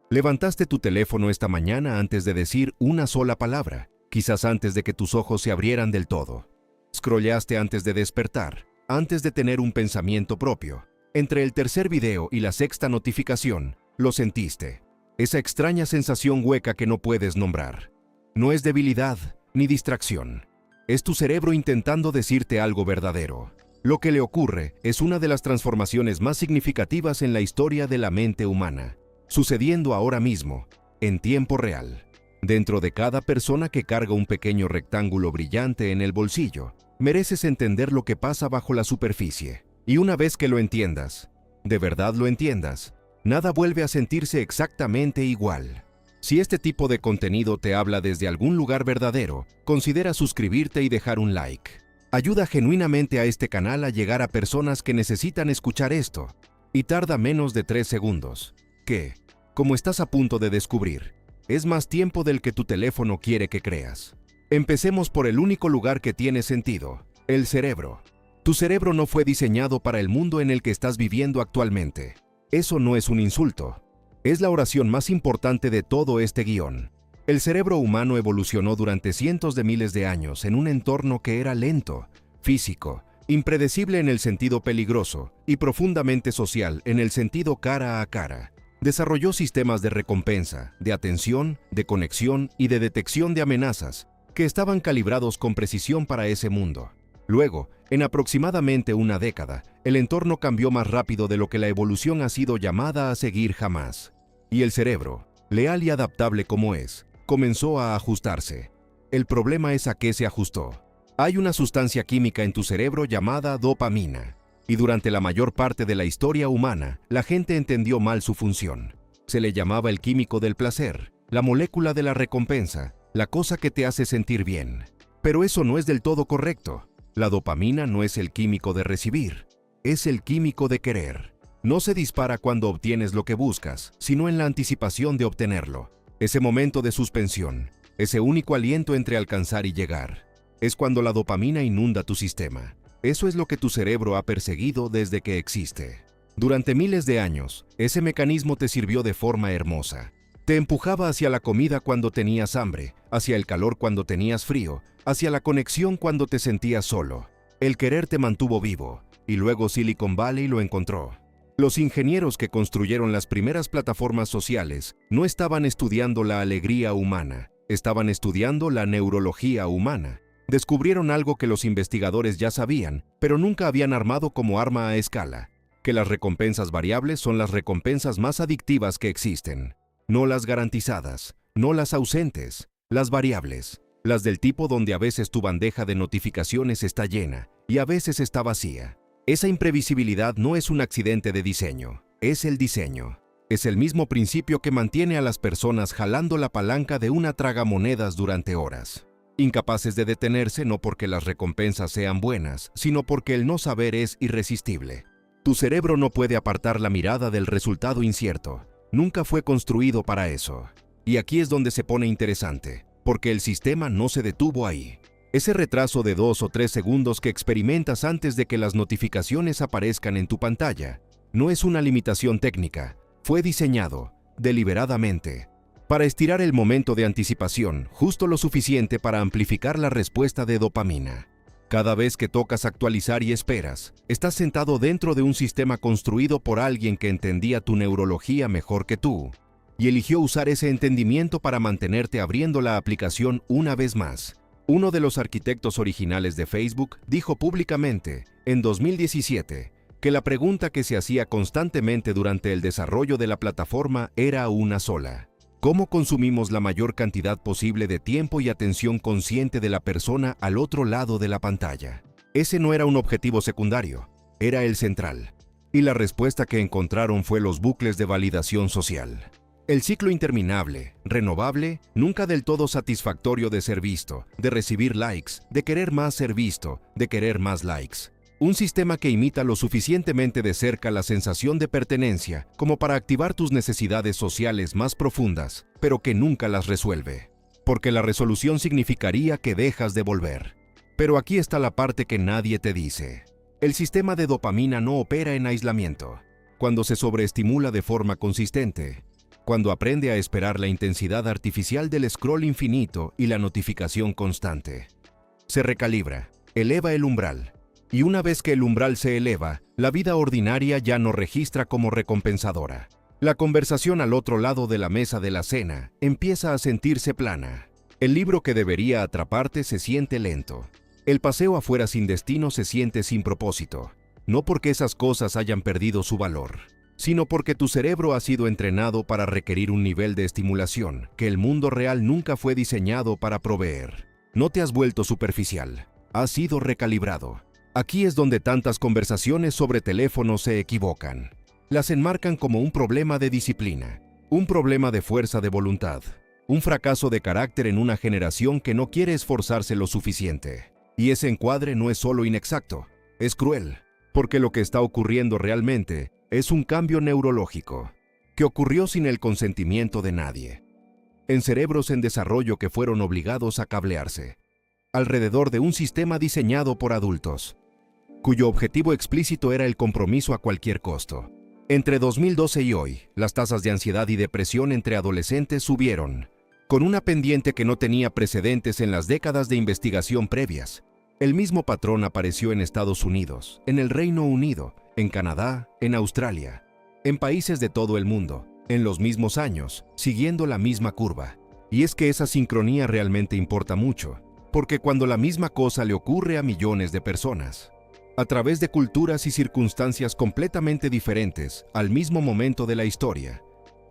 Levantaste tu teléfono esta mañana antes de decir una sola palabra, quizás antes de que tus ojos se abrieran del todo. Scrolleaste antes de despertar, antes de tener un pensamiento propio. Entre el tercer video y la sexta notificación, lo sentiste. Esa extraña sensación hueca que no puedes nombrar. No es debilidad ni distracción. Es tu cerebro intentando decirte algo verdadero. Lo que le ocurre es una de las transformaciones más significativas en la historia de la mente humana, sucediendo ahora mismo, en tiempo real. Dentro de cada persona que carga un pequeño rectángulo brillante en el bolsillo, mereces entender lo que pasa bajo la superficie. Y una vez que lo entiendas, de verdad lo entiendas, nada vuelve a sentirse exactamente igual. Si este tipo de contenido te habla desde algún lugar verdadero, considera suscribirte y dejar un like. Ayuda genuinamente a este canal a llegar a personas que necesitan escuchar esto, y tarda menos de 3 segundos, que, como estás a punto de descubrir, es más tiempo del que tu teléfono quiere que creas. Empecemos por el único lugar que tiene sentido, el cerebro. Tu cerebro no fue diseñado para el mundo en el que estás viviendo actualmente. Eso no es un insulto. Es la oración más importante de todo este guión. El cerebro humano evolucionó durante cientos de miles de años en un entorno que era lento, físico, impredecible en el sentido peligroso y profundamente social en el sentido cara a cara. Desarrolló sistemas de recompensa, de atención, de conexión y de detección de amenazas que estaban calibrados con precisión para ese mundo. Luego, en aproximadamente una década, el entorno cambió más rápido de lo que la evolución ha sido llamada a seguir jamás. Y el cerebro, leal y adaptable como es, comenzó a ajustarse. El problema es a qué se ajustó. Hay una sustancia química en tu cerebro llamada dopamina. Y durante la mayor parte de la historia humana, la gente entendió mal su función. Se le llamaba el químico del placer, la molécula de la recompensa, la cosa que te hace sentir bien. Pero eso no es del todo correcto. La dopamina no es el químico de recibir, es el químico de querer. No se dispara cuando obtienes lo que buscas, sino en la anticipación de obtenerlo. Ese momento de suspensión, ese único aliento entre alcanzar y llegar, es cuando la dopamina inunda tu sistema. Eso es lo que tu cerebro ha perseguido desde que existe. Durante miles de años, ese mecanismo te sirvió de forma hermosa. Te empujaba hacia la comida cuando tenías hambre, hacia el calor cuando tenías frío, hacia la conexión cuando te sentías solo. El querer te mantuvo vivo, y luego Silicon Valley lo encontró. Los ingenieros que construyeron las primeras plataformas sociales no estaban estudiando la alegría humana, estaban estudiando la neurología humana. Descubrieron algo que los investigadores ya sabían, pero nunca habían armado como arma a escala, que las recompensas variables son las recompensas más adictivas que existen. No las garantizadas, no las ausentes, las variables, las del tipo donde a veces tu bandeja de notificaciones está llena y a veces está vacía. Esa imprevisibilidad no es un accidente de diseño, es el diseño. Es el mismo principio que mantiene a las personas jalando la palanca de una tragamonedas durante horas, incapaces de detenerse no porque las recompensas sean buenas, sino porque el no saber es irresistible. Tu cerebro no puede apartar la mirada del resultado incierto. Nunca fue construido para eso. Y aquí es donde se pone interesante, porque el sistema no se detuvo ahí. Ese retraso de 2 o 3 segundos que experimentas antes de que las notificaciones aparezcan en tu pantalla no es una limitación técnica, fue diseñado, deliberadamente, para estirar el momento de anticipación justo lo suficiente para amplificar la respuesta de dopamina. Cada vez que tocas actualizar y esperas, estás sentado dentro de un sistema construido por alguien que entendía tu neurología mejor que tú, y eligió usar ese entendimiento para mantenerte abriendo la aplicación una vez más. Uno de los arquitectos originales de Facebook dijo públicamente, en 2017, que la pregunta que se hacía constantemente durante el desarrollo de la plataforma era una sola: ¿cómo consumimos la mayor cantidad posible de tiempo y atención consciente de la persona al otro lado de la pantalla? Ese no era un objetivo secundario, era el central. Y la respuesta que encontraron fue los bucles de validación social. El ciclo interminable, renovable, nunca del todo satisfactorio de ser visto, de recibir likes, de querer más ser visto, de querer más likes. Un sistema que imita lo suficientemente de cerca la sensación de pertenencia como para activar tus necesidades sociales más profundas, pero que nunca las resuelve. Porque la resolución significaría que dejas de volver. Pero aquí está la parte que nadie te dice. El sistema de dopamina no opera en aislamiento. Cuando se sobreestimula de forma consistente, cuando aprende a esperar la intensidad artificial del scroll infinito y la notificación constante. Se recalibra, eleva el umbral, y una vez que el umbral se eleva, la vida ordinaria ya no registra como recompensadora. La conversación al otro lado de la mesa de la cena empieza a sentirse plana. El libro que debería atraparte se siente lento. El paseo afuera sin destino se siente sin propósito. No porque esas cosas hayan perdido su valor, sino porque tu cerebro ha sido entrenado para requerir un nivel de estimulación que el mundo real nunca fue diseñado para proveer. No te has vuelto superficial, has sido recalibrado. Aquí es donde tantas conversaciones sobre teléfono se equivocan. Las enmarcan como un problema de disciplina, un problema de fuerza de voluntad, un fracaso de carácter en una generación que no quiere esforzarse lo suficiente. Y ese encuadre no es solo inexacto, es cruel, porque lo que está ocurriendo realmente es un cambio neurológico, que ocurrió sin el consentimiento de nadie, en cerebros en desarrollo que fueron obligados a cablearse, alrededor de un sistema diseñado por adultos, cuyo objetivo explícito era el compromiso a cualquier costo. Entre 2012 y hoy, las tasas de ansiedad y depresión entre adolescentes subieron, con una pendiente que no tenía precedentes en las décadas de investigación previas. El mismo patrón apareció en Estados Unidos, en el Reino Unido, en Canadá, en Australia, en países de todo el mundo, en los mismos años, siguiendo la misma curva. Y es que esa sincronía realmente importa mucho, porque cuando la misma cosa le ocurre a millones de personas, a través de culturas y circunstancias completamente diferentes, al mismo momento de la historia,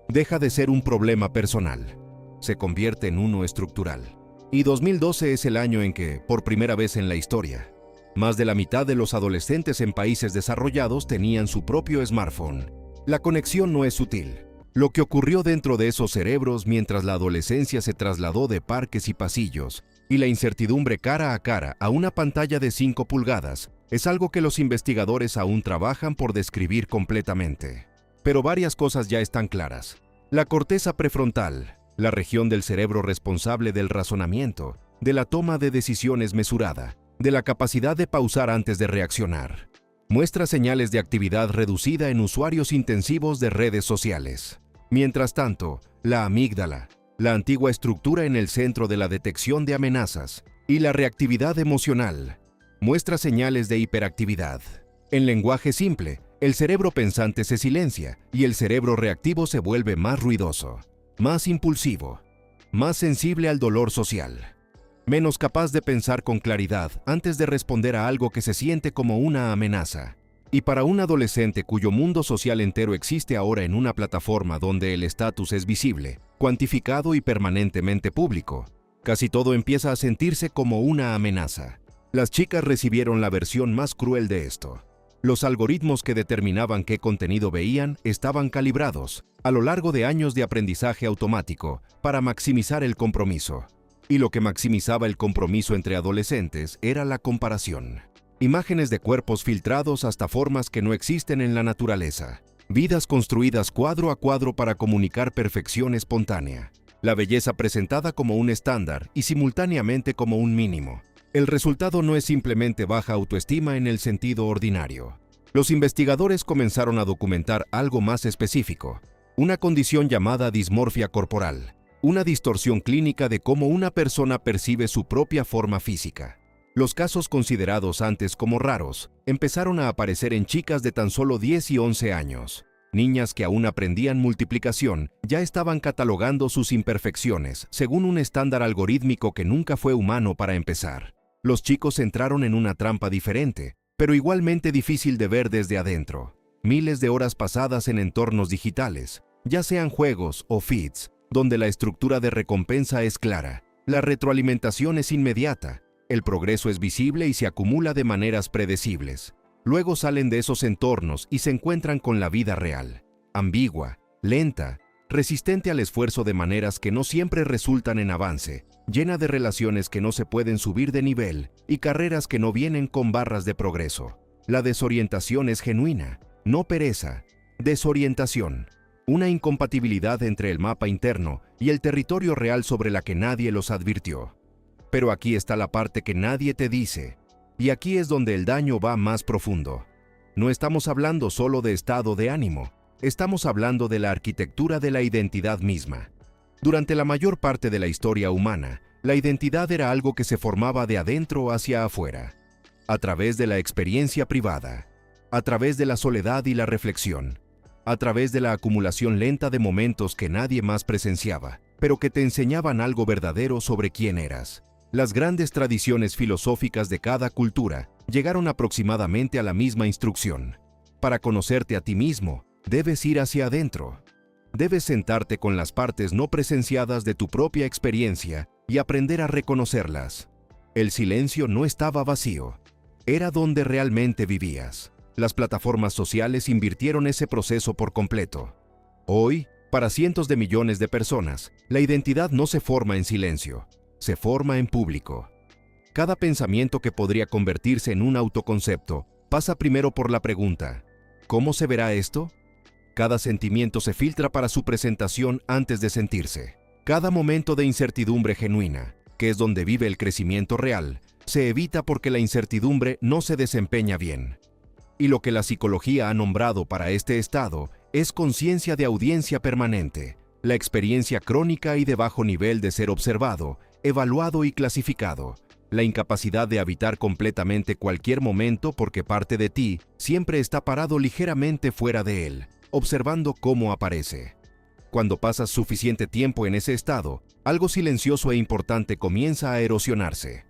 deja de ser un problema personal, se convierte en uno estructural. Y 2012 es el año en que, por primera vez en la historia, más de la mitad de los adolescentes en países desarrollados tenían su propio smartphone. La conexión no es sutil. Lo que ocurrió dentro de esos cerebros mientras la adolescencia se trasladó de parques y pasillos, y la incertidumbre cara a una pantalla de 5 pulgadas, es algo que los investigadores aún trabajan por describir completamente. Pero varias cosas ya están claras. La corteza prefrontal, la región del cerebro responsable del razonamiento, de la toma de decisiones mesurada, de la capacidad de pausar antes de reaccionar, muestra señales de actividad reducida en usuarios intensivos de redes sociales. Mientras tanto, la amígdala, la antigua estructura en el centro de la detección de amenazas, y la reactividad emocional, muestra señales de hiperactividad. En lenguaje simple, el cerebro pensante se silencia y el cerebro reactivo se vuelve más ruidoso, más impulsivo, más sensible al dolor social, menos capaz de pensar con claridad antes de responder a algo que se siente como una amenaza. Y para un adolescente cuyo mundo social entero existe ahora en una plataforma donde el estatus es visible, cuantificado y permanentemente público, casi todo empieza a sentirse como una amenaza. Las chicas recibieron la versión más cruel de esto. Los algoritmos que determinaban qué contenido veían estaban calibrados a lo largo de años de aprendizaje automático para maximizar el compromiso. Y lo que maximizaba el compromiso entre adolescentes era la comparación. Imágenes de cuerpos filtrados hasta formas que no existen en la naturaleza. Vidas construidas cuadro a cuadro para comunicar perfección espontánea. La belleza presentada como un estándar y simultáneamente como un mínimo. El resultado no es simplemente baja autoestima en el sentido ordinario. Los investigadores comenzaron a documentar algo más específico, una condición llamada dismorfia corporal, una distorsión clínica de cómo una persona percibe su propia forma física. Los casos considerados antes como raros empezaron a aparecer en chicas de tan solo 10 y 11 años. Niñas que aún aprendían multiplicación ya estaban catalogando sus imperfecciones según un estándar algorítmico que nunca fue humano para empezar. Los chicos entraron en una trampa diferente, pero igualmente difícil de ver desde adentro. Miles de horas pasadas en entornos digitales, ya sean juegos o feeds, donde la estructura de recompensa es clara, la retroalimentación es inmediata, el progreso es visible y se acumula de maneras predecibles. Luego salen de esos entornos y se encuentran con la vida real, ambigua, lenta, resistente al esfuerzo de maneras que no siempre resultan en avance, llena de relaciones que no se pueden subir de nivel y carreras que no vienen con barras de progreso. La desorientación es genuina, no pereza, desorientación, una incompatibilidad entre el mapa interno y el territorio real sobre la que nadie los advirtió. Pero aquí está la parte que nadie te dice, y aquí es donde el daño va más profundo. No estamos hablando solo de estado de ánimo, Estamos hablando de la arquitectura de la identidad misma. Durante la mayor parte de la historia humana, la identidad era algo que se formaba de adentro hacia afuera, a través de la experiencia privada, a través de la soledad y la reflexión, a través de la acumulación lenta de momentos que nadie más presenciaba, pero que te enseñaban algo verdadero sobre quién eras. Las grandes tradiciones filosóficas de cada cultura llegaron aproximadamente a la misma instrucción. Para conocerte a ti mismo, debes ir hacia adentro. Debes sentarte con las partes no presenciadas de tu propia experiencia y aprender a reconocerlas. El silencio no estaba vacío, era donde realmente vivías. Las plataformas sociales invirtieron ese proceso por completo. Hoy, para cientos de millones de personas, la identidad no se forma en silencio, se forma en público. Cada pensamiento que podría convertirse en un autoconcepto pasa primero por la pregunta: ¿cómo se verá esto? Cada sentimiento se filtra para su presentación antes de sentirse. Cada momento de incertidumbre genuina, que es donde vive el crecimiento real, se evita porque la incertidumbre no se desempeña bien. Y lo que la psicología ha nombrado para este estado es conciencia de audiencia permanente, la experiencia crónica y de bajo nivel de ser observado, evaluado y clasificado, la incapacidad de habitar completamente cualquier momento porque parte de ti siempre está parado ligeramente fuera de él, observando cómo aparece. Cuando pasas suficiente tiempo en ese estado, algo silencioso e importante comienza a erosionarse.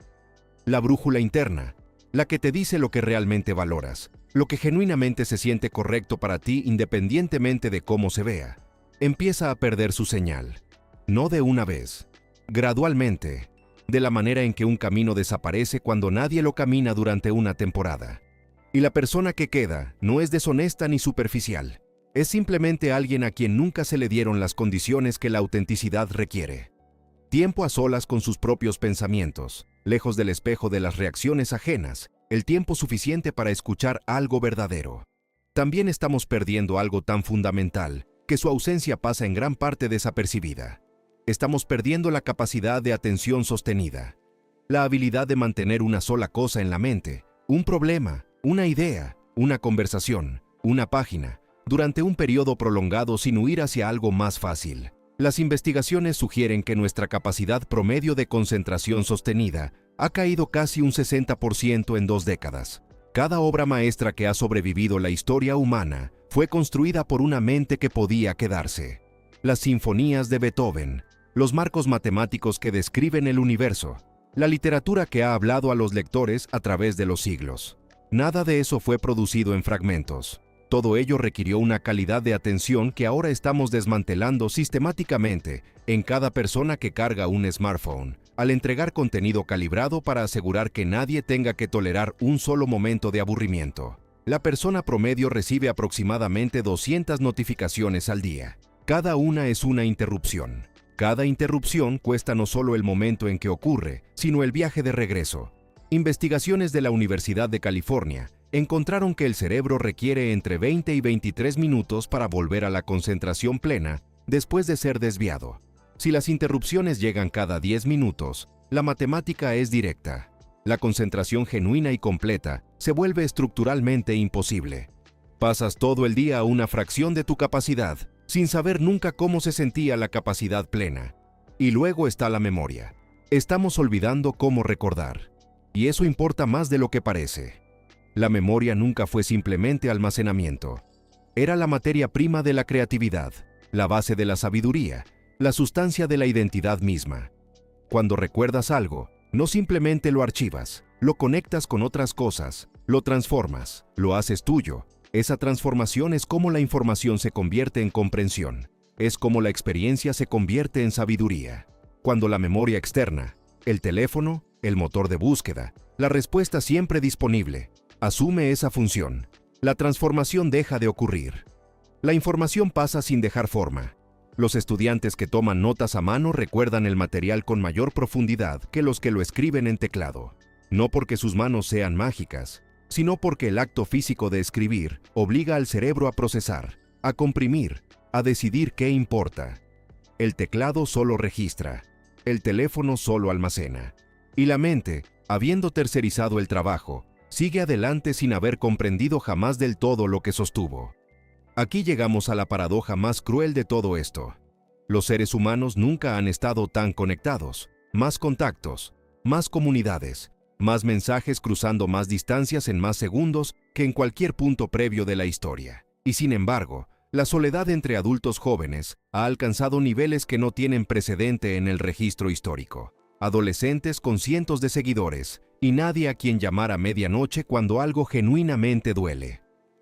La brújula interna, la que te dice lo que realmente valoras, lo que genuinamente se siente correcto para ti independientemente de cómo se vea, empieza a perder su señal. No de una vez, gradualmente, de la manera en que un camino desaparece cuando nadie lo camina durante una temporada. Y la persona que queda no es deshonesta ni superficial. Es simplemente alguien a quien nunca se le dieron las condiciones que la autenticidad requiere. Tiempo a solas con sus propios pensamientos, lejos del espejo de las reacciones ajenas, el tiempo suficiente para escuchar algo verdadero. También estamos perdiendo algo tan fundamental que su ausencia pasa en gran parte desapercibida. Estamos perdiendo la capacidad de atención sostenida, la habilidad de mantener una sola cosa en la mente, un problema, una idea, una conversación, una página, durante un periodo prolongado sin huir hacia algo más fácil. Las investigaciones sugieren que nuestra capacidad promedio de concentración sostenida ha caído casi un 60% en 2 décadas. Cada obra maestra que ha sobrevivido la historia humana fue construida por una mente que podía quedarse. Las sinfonías de Beethoven, los marcos matemáticos que describen el universo, la literatura que ha hablado a los lectores a través de los siglos. Nada de eso fue producido en fragmentos. Todo ello requirió una calidad de atención que ahora estamos desmantelando sistemáticamente en cada persona que carga un smartphone, al entregar contenido calibrado para asegurar que nadie tenga que tolerar un solo momento de aburrimiento. La persona promedio recibe aproximadamente 200 notificaciones al día. Cada una es una interrupción. Cada interrupción cuesta no solo el momento en que ocurre, sino el viaje de regreso. Investigaciones de la Universidad de California encontraron que el cerebro requiere entre 20 y 23 minutos para volver a la concentración plena después de ser desviado. Si las interrupciones llegan cada 10 minutos, la matemática es directa. La concentración genuina y completa se vuelve estructuralmente imposible. Pasas todo el día a una fracción de tu capacidad, sin saber nunca cómo se sentía la capacidad plena. Y luego está la memoria. Estamos olvidando cómo recordar. Y eso importa más de lo que parece. La memoria nunca fue simplemente almacenamiento. Era la materia prima de la creatividad, la base de la sabiduría, la sustancia de la identidad misma. Cuando recuerdas algo, no simplemente lo archivas, lo conectas con otras cosas, lo transformas, lo haces tuyo. Esa transformación es como la información se convierte en comprensión, es como la experiencia se convierte en sabiduría. Cuando la memoria externa, el teléfono, el motor de búsqueda, la respuesta siempre disponible, asume esa función, la transformación deja de ocurrir. La información pasa sin dejar forma. Los estudiantes que toman notas a mano recuerdan el material con mayor profundidad que los que lo escriben en teclado. No porque sus manos sean mágicas, sino porque el acto físico de escribir obliga al cerebro a procesar, a comprimir, a decidir qué importa. El teclado solo registra, el teléfono solo almacena. Y la mente, habiendo tercerizado el trabajo, sigue adelante sin haber comprendido jamás del todo lo que sostuvo. Aquí llegamos a la paradoja más cruel de todo esto. Los seres humanos nunca han estado tan conectados, más contactos, más comunidades, más mensajes cruzando más distancias en más segundos que en cualquier punto previo de la historia. Y sin embargo, la soledad entre adultos jóvenes ha alcanzado niveles que no tienen precedente en el registro histórico. Adolescentes con cientos de seguidores y nadie a quien llamar a medianoche cuando algo genuinamente duele.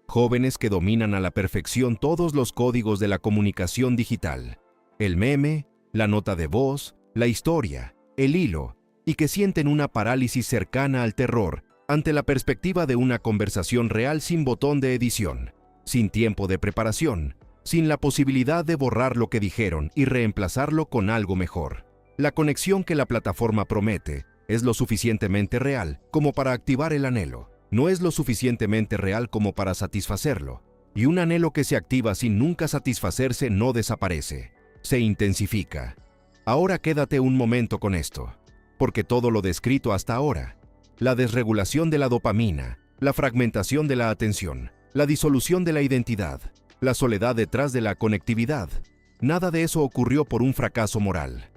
Jóvenes que dominan a la perfección todos los códigos de la comunicación digital. El meme, la nota de voz, la historia, el hilo, y que sienten una parálisis cercana al terror ante la perspectiva de una conversación real sin botón de edición, sin tiempo de preparación, sin la posibilidad de borrar lo que dijeron y reemplazarlo con algo mejor. La conexión que la plataforma promete es lo suficientemente real como para activar el anhelo. No es lo suficientemente real como para satisfacerlo. Y un anhelo que se activa sin nunca satisfacerse no desaparece, se intensifica. Ahora quédate un momento con esto, porque todo lo descrito hasta ahora, la desregulación de la dopamina, la fragmentación de la atención, la disolución de la identidad, la soledad detrás de la conectividad, nada de eso ocurrió por un fracaso moral.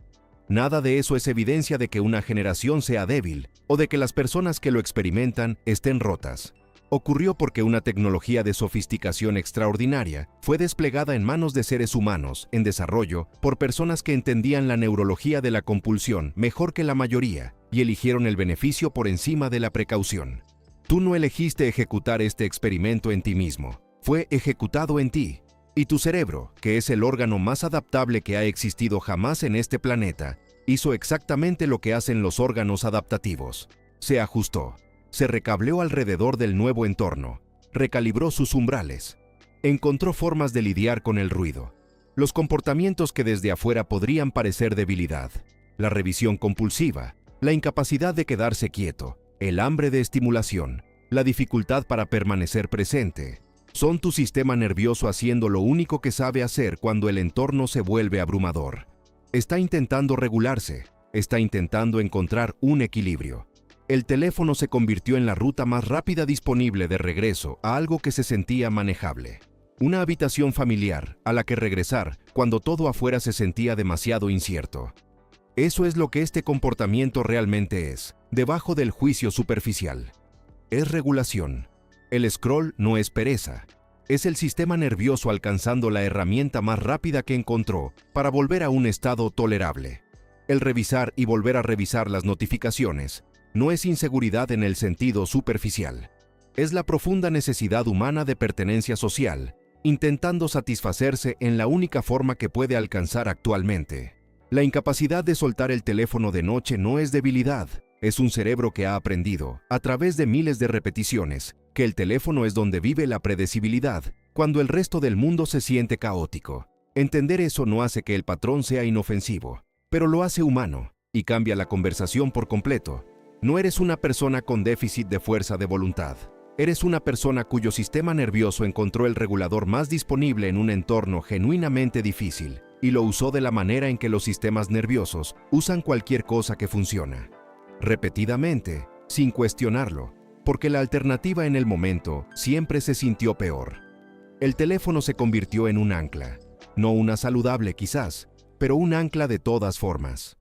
Nada de eso es evidencia de que una generación sea débil o de que las personas que lo experimentan estén rotas. Ocurrió porque una tecnología de sofisticación extraordinaria fue desplegada en manos de seres humanos en desarrollo por personas que entendían la neurología de la compulsión mejor que la mayoría y eligieron el beneficio por encima de la precaución. Tú no elegiste ejecutar este experimento en ti mismo, fue ejecutado en ti. Y tu cerebro, que es el órgano más adaptable que ha existido jamás en este planeta, hizo exactamente lo que hacen los órganos adaptativos. Se ajustó, se recableó alrededor del nuevo entorno, recalibró sus umbrales, encontró formas de lidiar con el ruido, los comportamientos que desde afuera podrían parecer debilidad, la revisión compulsiva, la incapacidad de quedarse quieto, el hambre de estimulación, la dificultad para permanecer presente. Son tu sistema nervioso haciendo lo único que sabe hacer cuando el entorno se vuelve abrumador. Está intentando regularse, está intentando encontrar un equilibrio. El teléfono se convirtió en la ruta más rápida disponible de regreso a algo que se sentía manejable. Una habitación familiar a la que regresar cuando todo afuera se sentía demasiado incierto. Eso es lo que este comportamiento realmente es, debajo del juicio superficial. Es regulación. El scroll no es pereza. Es el sistema nervioso alcanzando la herramienta más rápida que encontró para volver a un estado tolerable. El revisar y volver a revisar las notificaciones no es inseguridad en el sentido superficial. Es la profunda necesidad humana de pertenencia social, intentando satisfacerse en la única forma que puede alcanzar actualmente. La incapacidad de soltar el teléfono de noche no es debilidad, es un cerebro que ha aprendido, a través de miles de repeticiones, que el teléfono es donde vive la predecibilidad, cuando el resto del mundo se siente caótico. Entender eso no hace que el patrón sea inofensivo, pero lo hace humano, y cambia la conversación por completo. No eres una persona con déficit de fuerza de voluntad. Eres una persona cuyo sistema nervioso encontró el regulador más disponible en un entorno genuinamente difícil, y lo usó de la manera en que los sistemas nerviosos usan cualquier cosa que funciona. Repetidamente, sin cuestionarlo, porque la alternativa en el momento siempre se sintió peor. El teléfono se convirtió en un ancla, no una saludable quizás, pero un ancla de todas formas.